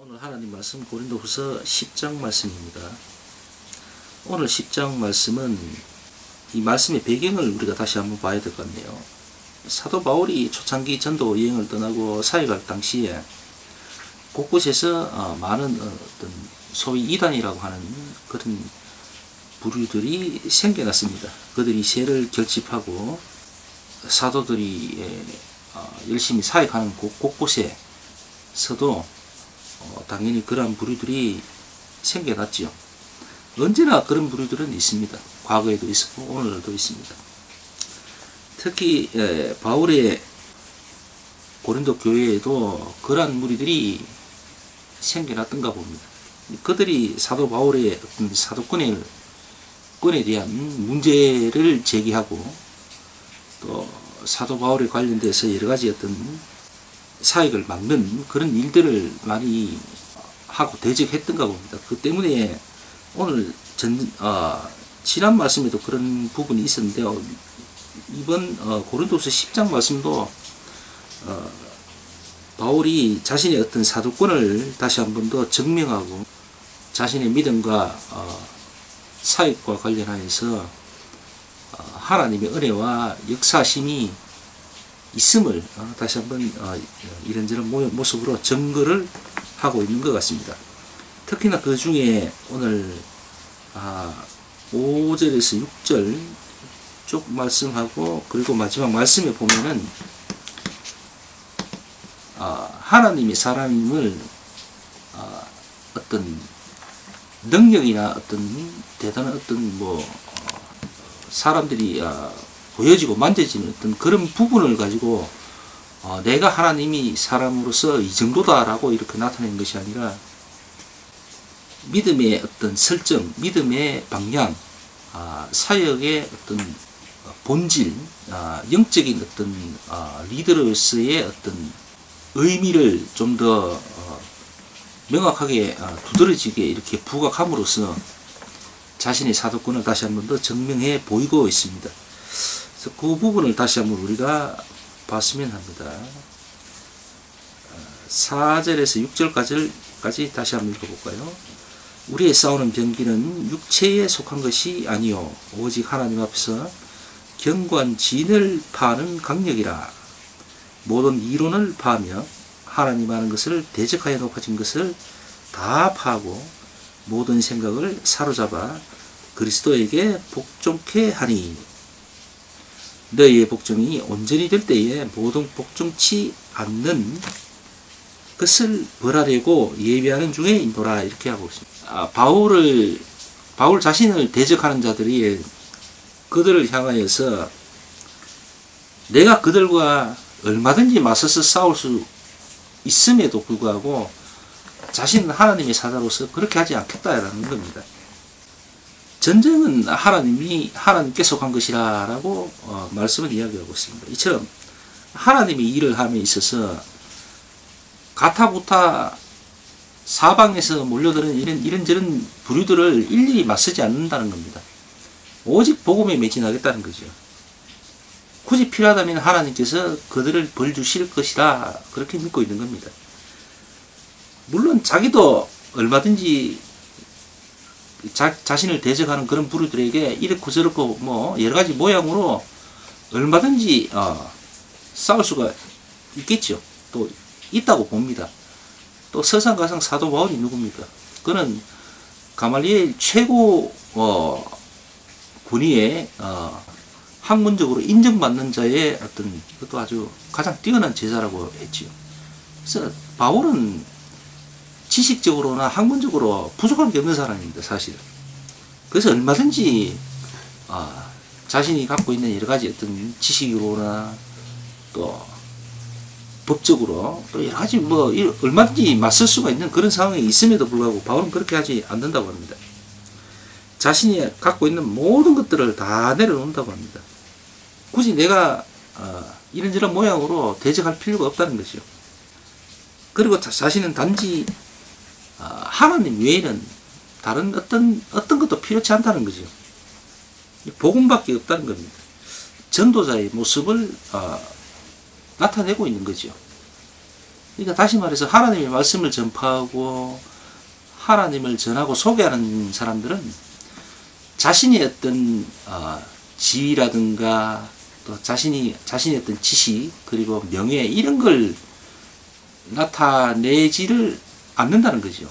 오늘 하나님 말씀 고린도후서 10장 말씀입니다. 오늘 10장 말씀은 이 말씀의 배경을 우리가 다시 한번 봐야 될 것 같네요. 사도 바울이 초창기 전도 여행을 떠나고 사역할 당시에 곳곳에서 많은 어떤 소위 이단이라고 하는 그런 부류들이 생겨났습니다. 그들이 세를 결집하고 사도들이 열심히 사역하는 곳곳에서도 당연히 그러한 부류들이 생겨났죠. 언제나 그런 부류들은 있습니다. 과거에도 있었고 오늘도 있습니다. 특히 바울의 고린도 교회에도 그러한 무리들이 생겨났던가 봅니다. 그들이 사도 바울의 어떤 사도권에 대한 문제를 제기하고 또 사도 바울에 관련돼서 여러 가지 어떤 사역을 막는 그런 일들을 많이 하고 대적했던가 봅니다. 그 때문에 오늘 지난 말씀에도 그런 부분이 있었는데요. 이번 고린도서 10장 말씀도 바울이 자신의 어떤 사도권을 다시 한 번 더 증명하고 자신의 믿음과 사역과 관련하여서 하나님의 은혜와 역사심이 있음을 다시 한번 이런저런 모습으로 증거를 하고 있는 것 같습니다. 특히나 그 중에 오늘 5절에서 6절 쭉 말씀하고 그리고 마지막 말씀에 보면은 하나님의 사람임을 어떤 능력이나 어떤 대단한 어떤 사람들이 보여지고 만져지는 어떤 그런 부분을 가지고 내가 하나님이 사람으로서 이 정도다라고 이렇게 나타낸 것이 아니라 믿음의 어떤 설정, 믿음의 방향, 사역의 어떤 본질, 영적인 어떤 리더로서의 어떤 의미를 좀 더 명확하게 두드러지게 이렇게 부각함으로써 자신의 사도권을 다시 한 번 더 증명해 보이고 있습니다. 그래서 그 부분을 다시 한번 우리가 봤으면 합니다. 4절에서 6절까지 다시 한번 읽어볼까요? 우리의 싸우는 병기는 육체에 속한 것이 아니요 오직 하나님 앞에서 경관진을 파는 강력이라. 모든 이론을 파며 하나님 아는 것을 대적하여 높아진 것을 다 파고 모든 생각을 사로잡아 그리스도에게 복종케 하니 너희의 복종이 온전히 될 때에 모든 복종치 않는 것을 벌하려고 예비하는 중에 있노라. 이렇게 하고 있습니다. 바울 자신을 대적하는 자들이 그들을 향하여서 내가 그들과 얼마든지 맞서서 싸울 수 있음에도 불구하고 자신은 하나님의 사자로서 그렇게 하지 않겠다라는 겁니다. 전쟁은 하나님께 속한 것이라 라고 말씀을 이야기하고 있습니다. 이처럼 하나님의 일을 함에 있어서 가타부타 사방에서 몰려드는 이런저런 부류들을 일일이 맞서지 않는다는 겁니다. 오직 복음에 매진하겠다는 거죠. 굳이 필요하다면 하나님께서 그들을 벌 주실 것이라 그렇게 믿고 있는 겁니다. 물론 자기도 얼마든지 자신을 대적하는 그런 부류들에게 이렇고 저렇고 여러가지 모양으로 얼마든지 싸울 수가 있겠죠. 또 있다고 봅니다. 또 서상가상 사도 바울이 누굽니까? 그는 가말리엘 최고 군의의 학문적으로 인정받는 자의 어떤 그것도 아주 가장 뛰어난 제자라고 했지요. 그래서 바울은 지식적으로나 학문적으로 부족한 게 없는 사람입니다, 사실. 그래서 얼마든지 자신이 갖고 있는 여러 가지 어떤 지식으로나 또 법적으로 또 여러 가지 얼마든지 맞설 수가 있는 그런 상황이 있음에도 불구하고 바울은 그렇게 하지 않는다고 합니다. 자신이 갖고 있는 모든 것들을 다 내려놓는다고 합니다. 굳이 내가 이런저런 모양으로 대적할 필요가 없다는 것이죠. 그리고 자신은 단지 하나님 외에는 다른 어떤 것도 필요치 않다는 거죠. 복음밖에 없다는 겁니다. 전도자의 모습을 나타내고 있는 거죠. 그러니까 다시 말해서 하나님의 말씀을 전파하고 하나님을 전하고 소개하는 사람들은 자신의 어떤 지위라든가 또 자신의 어떤 지식 그리고 명예 이런 걸 나타내지를 않는다는 거죠.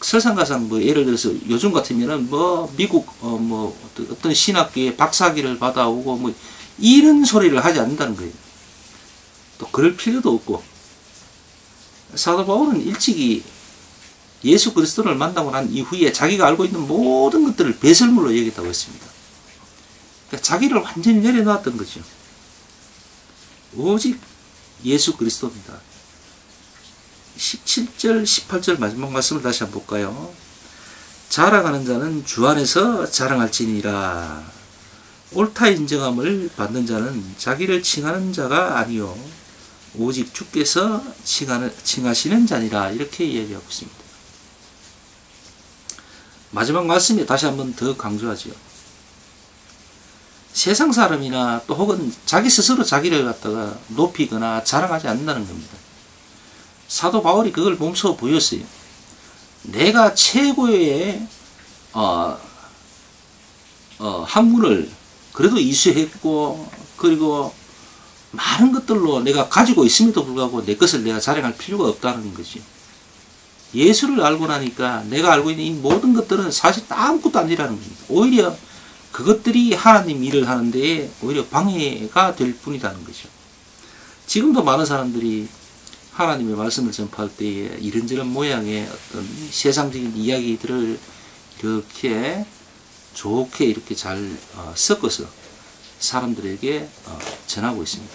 설상가상 뭐 예를 들어서 요즘 같으면은 뭐 미국 뭐 어떤 신학계에 박사학위를 받아오고 뭐 이런 소리를 하지 않는다는 거예요. 또 그럴 필요도 없고 사도 바울은 일찍이 예수 그리스도를 만나고 난 이후에 자기가 알고 있는 모든 것들을 배설물로 여겼다고 했습니다. 그러니까 자기를 완전히 내려놓았던 거죠. 오직 예수 그리스도입니다. 17절 18절 마지막 말씀을 다시 한번 볼까요? 자랑하는 자는 주 안에서 자랑할지니라. 옳다 인정함을 받는 자는 자기를 칭하는 자가 아니요 오직 주께서 칭하시는 자니라. 이렇게 이야기하고 있습니다. 마지막 말씀에 다시 한번 더 강조하죠. 세상 사람이나 또 혹은 자기 스스로 자기를 갖다가 높이거나 자랑하지 않는다는 겁니다. 사도 바울이 그걸 몸소 보였어요. 내가 최고의 학문을 그래도 이수했고 그리고 많은 것들로 내가 가지고 있음에도 불구하고 내 것을 내가 자랑할 필요가 없다는 거지. 예수를 알고 나니까 내가 알고 있는 이 모든 것들은 사실 아무것도 아니라는 겁니다. 오히려 그것들이 하나님 일을 하는 데에 오히려 방해가 될 뿐이라는 거죠. 지금도 많은 사람들이 하나님의 말씀을 전파할 때에 이런저런 모양의 어떤 세상적인 이야기들을 이렇게 좋게 이렇게 잘 섞어서 사람들에게 전하고 있습니다.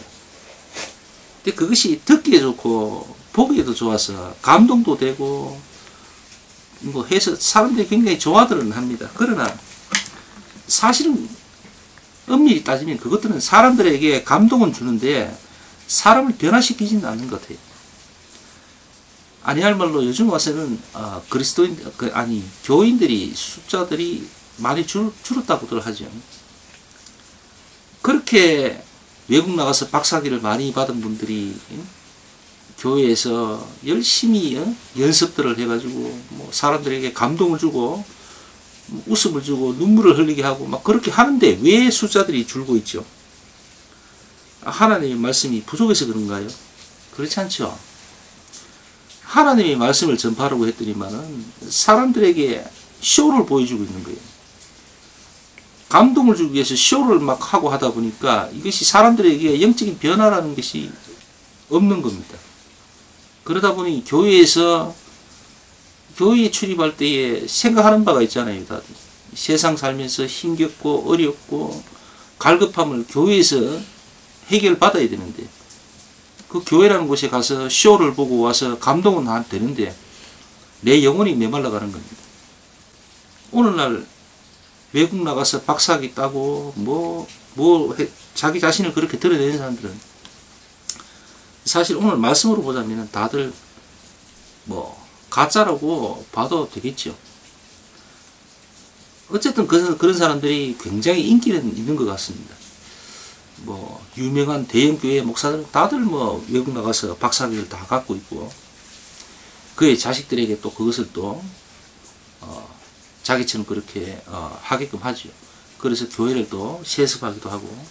근데 그것이 듣기에 좋고 보기에도 좋아서 감동도 되고 뭐 해서 사람들이 굉장히 좋아들은 합니다. 그러나 사실은 엄밀히 따지면 그것들은 사람들에게 감동은 주는데 사람을 변화시키지는 않는 것 같아요. 아니할 말로 요즘 와서는 교인들이 숫자들이 많이 줄었다고들 하죠. 그렇게 외국 나가서 박사학위를 많이 받은 분들이 교회에서 열심히 연습들을 해가지고 뭐 사람들에게 감동을 주고 웃음을 주고 눈물을 흘리게 하고 막 그렇게 하는데 왜 숫자들이 줄고 있죠? 하나님의 말씀이 부족해서 그런가요? 그렇지 않죠. 하나님의 말씀을 전파하려고 했더니만은 사람들에게 쇼를 보여주고 있는 거예요. 감동을 주기 위해서 쇼를 막 하고 하다 보니까 이것이 사람들에게 영적인 변화라는 것이 없는 겁니다. 그러다 보니 교회에 출입할 때에 생각하는 바가 있잖아요. 다들. 세상 살면서 힘겹고 어렵고 갈급함을 교회에서 해결받아야 되는데 그 교회라는 곳에 가서 쇼를 보고 와서 감동은 되는데 내 영혼이 메말라가는 겁니다. 오늘날 외국 나가서 박사학위 따고 자기 자신을 그렇게 드러내는 사람들은 사실 오늘 말씀으로 보자면 다들 가짜라고 봐도 되겠죠. 어쨌든 그런 사람들이 굉장히 인기는 있는 것 같습니다. 유명한 대형교회 목사들 다들 외국 나가서 박사학위를 다 갖고 있고 그의 자식들에게 또 그것을 또 자기처럼 그렇게 하게끔 하죠. 그래서 교회를 또 세습하기도 하고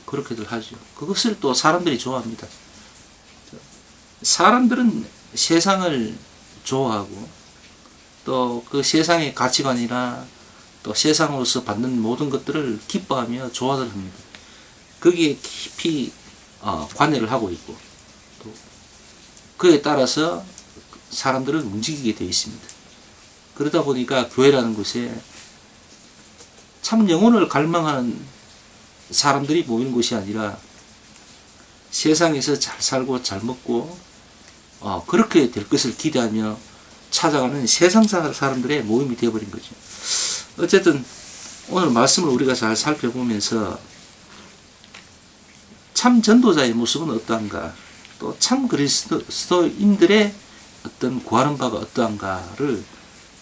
그렇게들 하죠. 그것을 또 사람들이 좋아합니다. 사람들은 세상을 좋아하고 또 그 세상의 가치관이나 또 세상으로서 받는 모든 것들을 기뻐하며 좋아들 합니다. 거기에 깊이 관여를 하고 있고 또 그에 따라서 사람들은 움직이게 되어 있습니다. 그러다 보니까 교회라는 곳에 참 영혼을 갈망하는 사람들이 모이는 곳이 아니라 세상에서 잘 살고 잘 먹고 그렇게 될 것을 기대하며 찾아가는 세상 사람들의 모임이 되어버린 거죠. 어쨌든 오늘 말씀을 우리가 잘 살펴보면서 참 전도자의 모습은 어떠한가, 또 참 그리스도인들의 어떤 구하는 바가 어떠한가를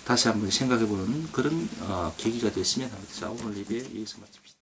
다시 한번 생각해보는 그런 계기가 되었으면 합니다. 자, 오늘 예배 여기서 마칩시다.